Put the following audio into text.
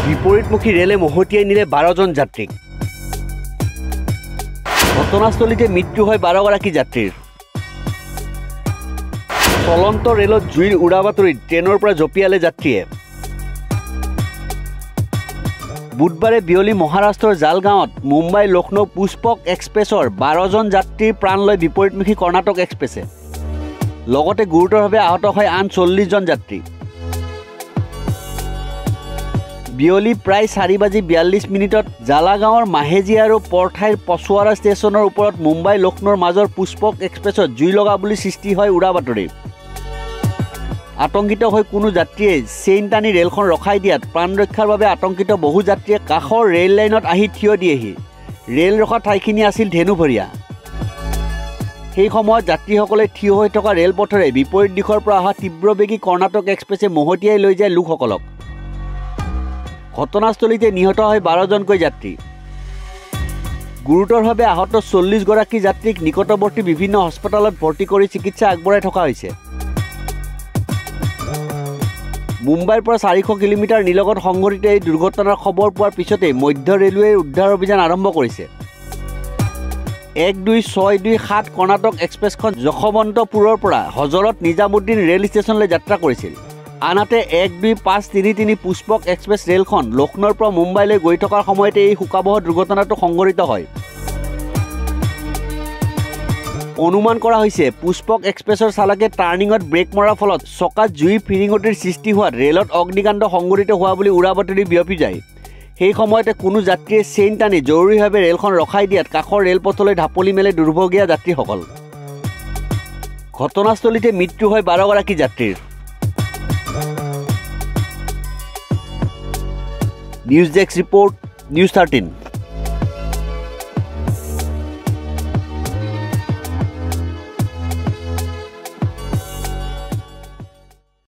বিপৰীতমুখী ৰেলে মহতিয়াই নিলে 12 জন যাত্ৰীক। ঘটনাস্থলীতে মৃত্যু হয় 12 গৰাকী যাত্ৰীৰ। চলন্ত ৰেলত জুইৰ উৰাবাতৰিত ট্ৰেইনৰ পৰা জঁপিয়ালে যাত্ৰীয়ে। বুধবাৰে বিয়লি মহাৰাষ্ট্ৰৰ জালগাঁৱত মুম্বাই লক্ষ্ণৌ পুষ্পক এক্সপ্ৰেছৰ 12 জন যাত্ৰীৰ প্ৰাণ লয় বিপৰীতমুখী কৰ্ণাটক এক্সপ্ৰেছে। লগতে গুৰুতৰভাৱে আহত হয় আন 40 জন যাত্ৰী। বিয়লি প্ৰায় 4:42 জালাগাঁৱৰ মাহেজি আৰু পৰঠাইৰ পচুৱাৰা ষ্টেচনৰ ওপৰত মুম্বাই লক্ষ্ণৌৰ মাজৰ পুষ্পক এক্সপ্ৰেছত জুই লগা বুলি সৃষ্টি হয় উৰাবাতৰি। আতংকিত হৈ কোনো যাত্ৰীয়ে চেইন টানি ৰেলখন ৰখাই দিয়াত প্ৰাণ ৰক্ষাৰ বাবে আতংকিত বহু যাত্ৰীয়ে কাষৰ ৰেল লাইনত আহি থিয় দিয়েহি। ৰেল ৰখা ঠাইখিনি আছিল ধেনুভৰীয়া। সেই সময়ত যাত্ৰীসকলে থিয় হৈ থকা ৰেলপথৰে বিপৰীত দিশৰ পৰা অহা তীব্ৰবেগী কৰ্ণাটক এক্সপ্ৰেছে মহতিয়াই লৈ যায় লোকসকলক। ঘটনাস্থলীতে নিহত হয় 12 জনকৈ যাত্ৰী। গুৰুতৰভাৱে আহত 40 গৰাকী যাত্ৰীক নিকটৱৰ্তী বিভিন্ন হাস্পতালত ভৰ্তি কৰি চিকিৎসা আগবঢ়াই থকা হৈছে। মুম্বাইৰ পৰা 400 কিলোমিটাৰ নিলগত সংঘটিত এই দুৰ্ঘটনাৰ খবৰ পোৱাৰ পিছতে মধ্য ৰেলৱেৰ উদ্ধাৰ অভিযান আৰম্ভ কৰিছে। 12627 কৰ্ণাটক এক্সপ্ৰেছখন যশৱন্তপুৰৰ পৰা হজৰত নিজামুদ্দিন ৰেল ষ্টেচনলৈ যাত্ৰা কৰিছিল। আনহাতে 12533 পুষ্পক এক্সপ্ৰেছ ৰেলখন লক্ষ্ণৌৰ পৰা মুম্বাইলৈ গৈ থকাৰ সময়তে এই শোকাবহ দুৰ্ঘটনাটো সংঘটিত হয়। অনুমান কৰা হৈছে পুষ্পক এক্সপ্ৰেছৰ চালকে টাৰ্ণিঙত ব্ৰেক মৰাৰ ফলত চকাত জুইৰ ফিৰিঙতিৰ সৃষ্টি হোৱাত ৰেলত অগ্নিকাণ্ড সংঘটিত হোৱা বুলি উৰাবাতৰি বিয়পি যায়। সেই সময়তে কোনো যাত্ৰীয়ে চেইন টানি জৰুৰীভাৱে ৰেলখন ৰখাই দিয়াত কাষৰ ৰেলপথলৈ ঢাপলি মেলে দুৰ্ভগীয়া যাত্ৰীসকল। ঘটনাস্থলীতে মৃত্যু হয় 12 গৰাকী যাত্ৰীৰ। News desk report, news 13।